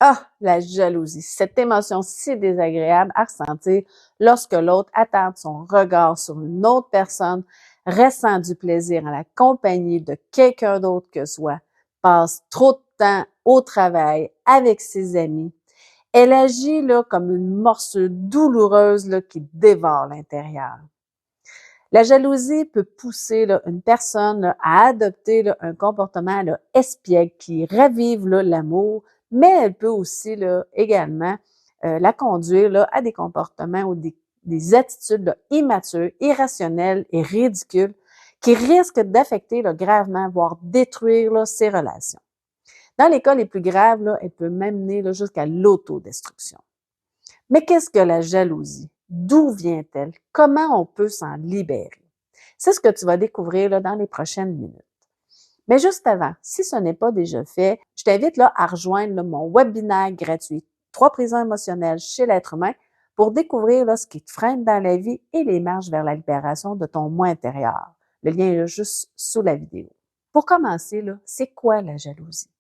Ah, la jalousie, cette émotion si désagréable à ressentir lorsque l'autre attarde son regard sur une autre personne, ressent du plaisir à la compagnie de quelqu'un d'autre que soi, passe trop de temps au travail avec ses amis. Elle agit là, comme une morsure douloureuse là, qui dévore l'intérieur. La jalousie peut pousser là, une personne là, à adopter là, un comportement là, espiègle qui ravive là, l'amour, mais elle peut aussi là, également la conduire là, à des comportements ou des attitudes là, immatures, irrationnelles et ridicules qui risquent d'affecter là, gravement, voire détruire là, ses relations. Dans les cas les plus graves, là, elle peut même mener là, jusqu'à l'autodestruction. Mais qu'est-ce que la jalousie? D'où vient-elle? Comment on peut s'en libérer? C'est ce que tu vas découvrir là, dans les prochaines minutes. Mais juste avant, si ce n'est pas déjà fait, je t'invite là, à rejoindre là, mon webinaire gratuit 3 prisons émotionnelles chez l'être humain pour découvrir là, ce qui te freine dans la vie et les marches vers la libération de ton moi intérieur. Le lien est là, juste sous la vidéo. Pour commencer, là, c'est quoi la jalousie?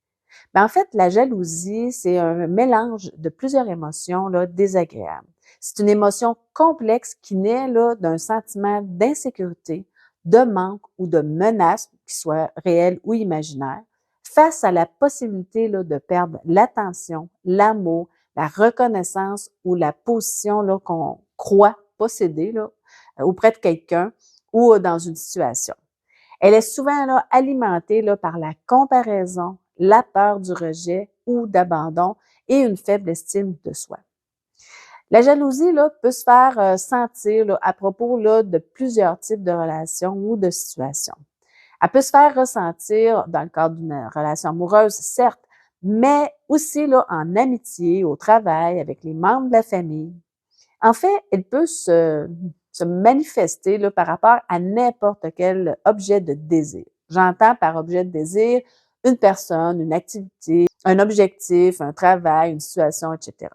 Ben, en fait, la jalousie, c'est un mélange de plusieurs émotions là, désagréables. C'est une émotion complexe qui naît là, d'un sentiment d'insécurité, de manque ou de menace, qui soit réel ou imaginaire, face à la possibilité là, de perdre l'attention, l'amour, la reconnaissance ou la position là, qu'on croit posséder là, auprès de quelqu'un ou dans une situation. Elle est souvent là, alimentée là, par la comparaison, la peur du rejet ou d'abandon et une faible estime de soi. La jalousie là, peut se faire sentir là, à propos là, de plusieurs types de relations ou de situations. Elle peut se faire ressentir dans le cadre d'une relation amoureuse, certes, mais aussi là, en amitié, au travail, avec les membres de la famille. En fait, elle peut se manifester là, par rapport à n'importe quel objet de désir. J'entends par objet de désir une personne, une activité, un objectif, un travail, une situation, etc.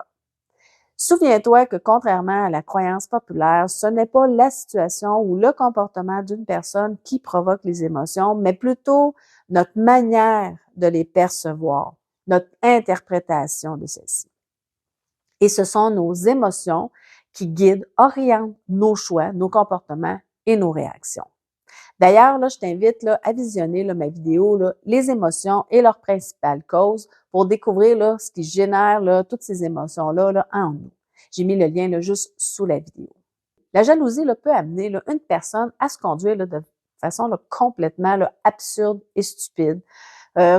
Souviens-toi que contrairement à la croyance populaire, ce n'est pas la situation ou le comportement d'une personne qui provoque les émotions, mais plutôt notre manière de les percevoir, notre interprétation de celles-ci. Et ce sont nos émotions qui guident, orientent nos choix, nos comportements et nos réactions. D'ailleurs, là, je t'invite là, à visionner là, ma vidéo là, Les émotions et leurs principales causes pour découvrir là, ce qui génère là, toutes ces émotions-là là, en nous. J'ai mis le lien là, juste sous la vidéo. La jalousie là, peut amener là, une personne à se conduire là, de façon là, complètement là, absurde et stupide,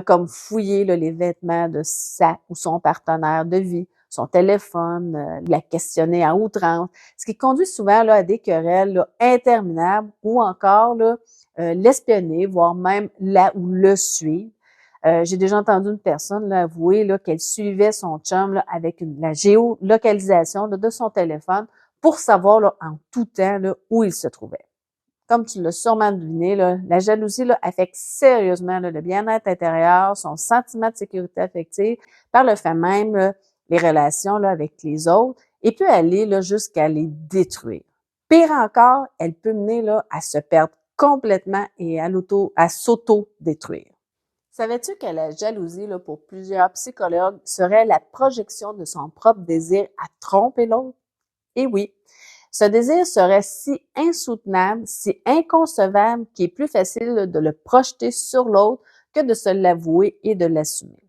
comme fouiller là, les vêtements de sa ou son partenaire de vie, son téléphone, la questionner à outrance, ce qui conduit souvent là, à des querelles là, interminables ou encore là, l'espionner, voire même la ou le suivre. J'ai déjà entendu une personne là, avouer là, qu'elle suivait son chum là, avec la géolocalisation là, de son téléphone pour savoir là, en tout temps là, où il se trouvait. Comme tu l'as sûrement deviné, là, la jalousie là, affecte sérieusement là, le bien-être intérieur, son sentiment de sécurité affective, par le fait même là, les relations là, avec les autres, et peut aller là, jusqu'à les détruire. Pire encore, elle peut mener là, à se perdre complètement et à s'auto-détruire. Savais-tu que la jalousie, là, pour plusieurs psychologues, serait la projection de son propre désir à tromper l'autre? Et oui, ce désir serait si insoutenable, si inconcevable qu'il est plus facile de le projeter sur l'autre que de se l'avouer et de l'assumer.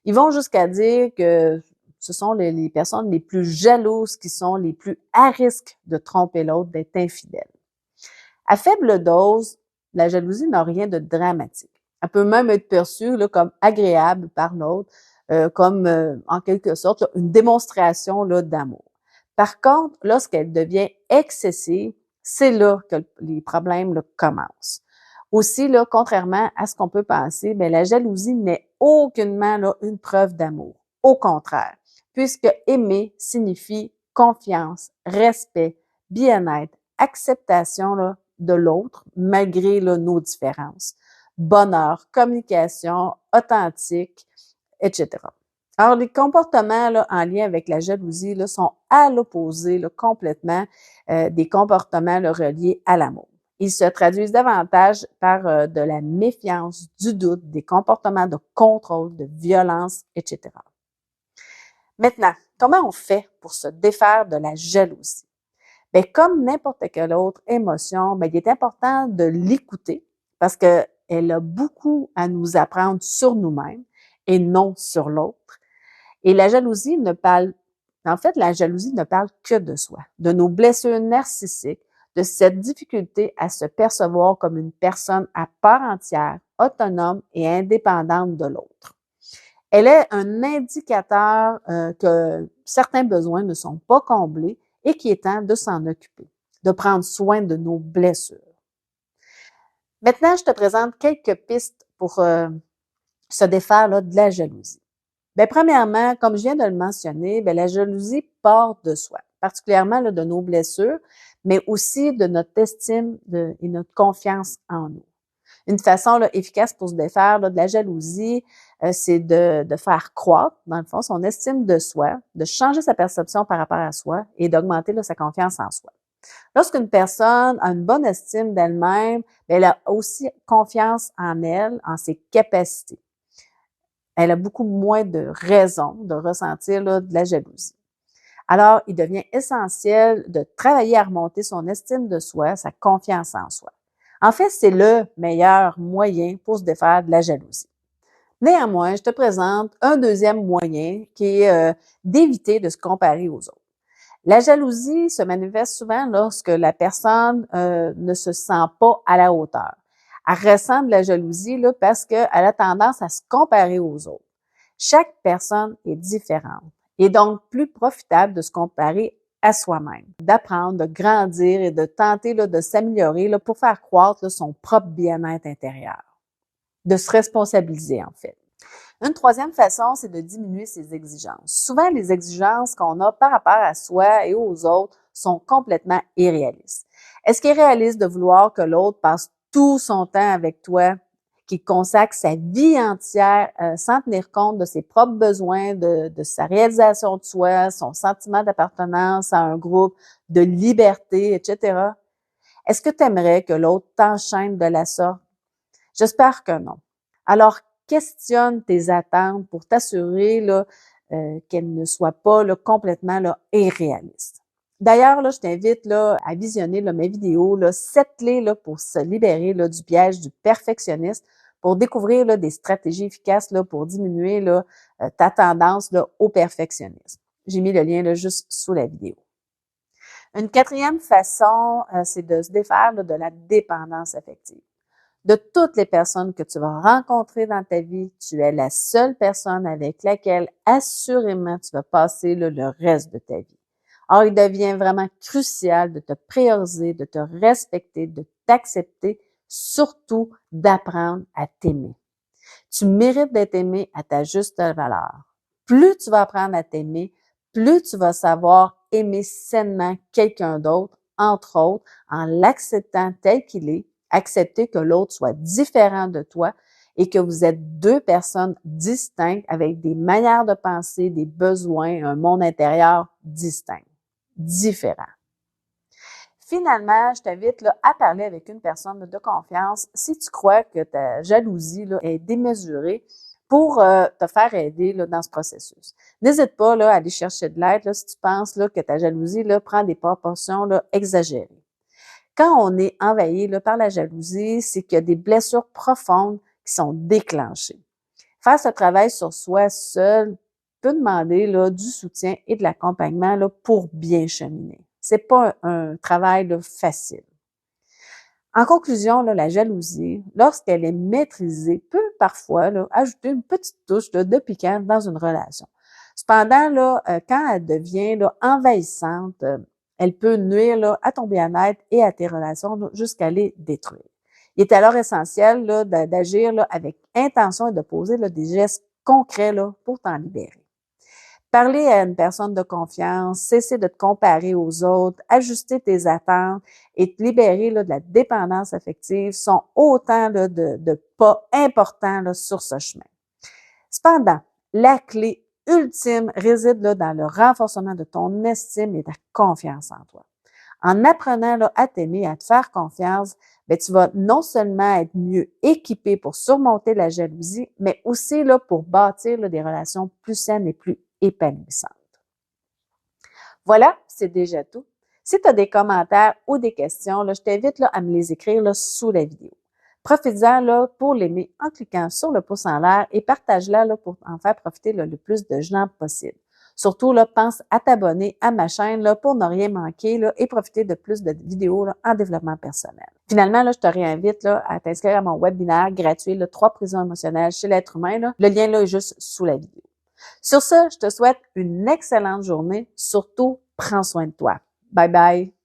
Ils vont jusqu'à dire que ce sont les personnes les plus jalouses qui sont les plus à risque de tromper l'autre, d'être infidèles. À faible dose, la jalousie n'a rien de dramatique. Elle peut même être perçue là, comme agréable par l'autre, comme en quelque sorte là, une démonstration là, d'amour. Par contre, lorsqu'elle devient excessive, c'est là que les problèmes là, commencent. Aussi, là, contrairement à ce qu'on peut penser, bien, la jalousie n'est aucunement là, une preuve d'amour. Au contraire, puisque aimer signifie confiance, respect, bien-être, acceptation là, de l'autre, malgré là, nos différences, bonheur, communication, authentique, etc. Alors, les comportements là, en lien avec la jalousie là, sont à l'opposé là, complètement des comportements là, reliés à l'amour. Ils se traduisent davantage par de la méfiance, du doute, des comportements de contrôle, de violence, etc. Maintenant, comment on fait pour se défaire de la jalousie? Bien, comme n'importe quelle autre émotion, bien, il est important de l'écouter parce qu'elle a beaucoup à nous apprendre sur nous-mêmes et non sur l'autre. Et la jalousie ne parle que de soi, de nos blessures narcissiques, de cette difficulté à se percevoir comme une personne à part entière, autonome et indépendante de l'autre. Elle est un indicateur que certains besoins ne sont pas comblés et qu'il est temps de s'en occuper, de prendre soin de nos blessures. Maintenant, je te présente quelques pistes pour se défaire là, de la jalousie. Bien, premièrement, comme je viens de le mentionner, bien, la jalousie part de soi, particulièrement là, de nos blessures, mais aussi de notre estime et notre confiance en nous. Une façon là, efficace pour se défaire là, de la jalousie, c'est de faire croître, dans le fond, son estime de soi, de changer sa perception par rapport à soi et d'augmenter là, sa confiance en soi. Lorsqu'une personne a une bonne estime d'elle-même, elle a aussi confiance en elle, en ses capacités. Elle a beaucoup moins de raisons de ressentir là, de la jalousie. Alors, il devient essentiel de travailler à remonter son estime de soi, sa confiance en soi. En fait, c'est le meilleur moyen pour se défaire de la jalousie. Néanmoins, je te présente un deuxième moyen qui est d'éviter de se comparer aux autres. La jalousie se manifeste souvent lorsque la personne ne se sent pas à la hauteur. Elle ressent de la jalousie là, parce qu'elle a tendance à se comparer aux autres. Chaque personne est différente et donc plus profitable de se comparer à soi-même, d'apprendre, de grandir et de tenter là, de s'améliorer là, pour faire croître là, son propre bien-être intérieur, de se responsabiliser en fait. Une troisième façon, c'est de diminuer ses exigences. Souvent, les exigences qu'on a par rapport à soi et aux autres sont complètement irréalistes. Est-ce qu'il est réaliste de vouloir que l'autre passe tout son temps avec toi, qu'il consacre sa vie entière sans tenir compte de ses propres besoins, de sa réalisation de soi, son sentiment d'appartenance à un groupe, de liberté, etc.? Est-ce que tu aimerais que l'autre t'enchaîne de la sorte? J'espère que non. Alors, questionne tes attentes pour t'assurer là, qu'elles ne soient pas là, complètement là, irréalistes. D'ailleurs, là, je t'invite là, à visionner là, mes vidéos, là, 7 clés là, pour se libérer là, du piège du perfectionniste, pour découvrir là, des stratégies efficaces là, pour diminuer là, ta tendance là, au perfectionnisme. J'ai mis le lien là, juste sous la vidéo. Une quatrième façon, c'est de se défaire là, de la dépendance affective. De toutes les personnes que tu vas rencontrer dans ta vie, tu es la seule personne avec laquelle assurément tu vas passer là, le reste de ta vie. Or, il devient vraiment crucial de te prioriser, de te respecter, de t'accepter, surtout d'apprendre à t'aimer. Tu mérites d'être aimé à ta juste valeur. Plus tu vas apprendre à t'aimer, plus tu vas savoir aimer sainement quelqu'un d'autre, entre autres, en l'acceptant tel qu'il est, accepter que l'autre soit différent de toi et que vous êtes deux personnes distinctes avec des manières de penser, des besoins, un monde intérieur distinct, différent. Finalement, je t'invite là, à parler avec une personne de confiance si tu crois que ta jalousie là, est démesurée pour te faire aider là, dans ce processus. N'hésite pas là, à aller chercher de l'aide là, si tu penses là, que ta jalousie là, prend des proportions là, exagérées. Quand on est envahi là, par la jalousie, c'est qu'il y a des blessures profondes qui sont déclenchées. Faire ce travail sur soi seul peut demander là, du soutien et de l'accompagnement là, pour bien cheminer. C'est pas un travail là, facile. En conclusion, là, la jalousie, lorsqu'elle est maîtrisée, peut parfois là, ajouter une petite touche là, de piquant dans une relation. Cependant, là, quand elle devient là, envahissante, elle peut nuire là, à ton bien-être et à tes relations là, jusqu'à les détruire. Il est alors essentiel là, d'agir là, avec intention et de poser là, des gestes concrets là, pour t'en libérer. Parler à une personne de confiance, cesser de te comparer aux autres, ajuster tes attentes et te libérer là, de la dépendance affective sont autant là, de pas importants là, sur ce chemin. Cependant, la clé ultime réside là, dans le renforcement de ton estime et de ta confiance en toi. En apprenant là, à t'aimer, à te faire confiance, bien, tu vas non seulement être mieux équipé pour surmonter la jalousie, mais aussi là, pour bâtir là, des relations plus saines et plus épanouissante. Voilà, c'est déjà tout. Si tu as des commentaires ou des questions, là, je t'invite là, à me les écrire là, sous la vidéo. Profites-en là, pour l'aimer en cliquant sur le pouce en l'air et partage-la là, pour en faire profiter là, le plus de gens possible. Surtout, là, pense à t'abonner à ma chaîne là, pour ne rien manquer là, et profiter de plus de vidéos là, en développement personnel. Finalement, là, je te réinvite là, à t'inscrire à mon webinaire gratuit, là, 3 prisons émotionnelles chez l'être humain. Là. Le lien là, est juste sous la vidéo. Sur ce, je te souhaite une excellente journée. Surtout, prends soin de toi. Bye bye!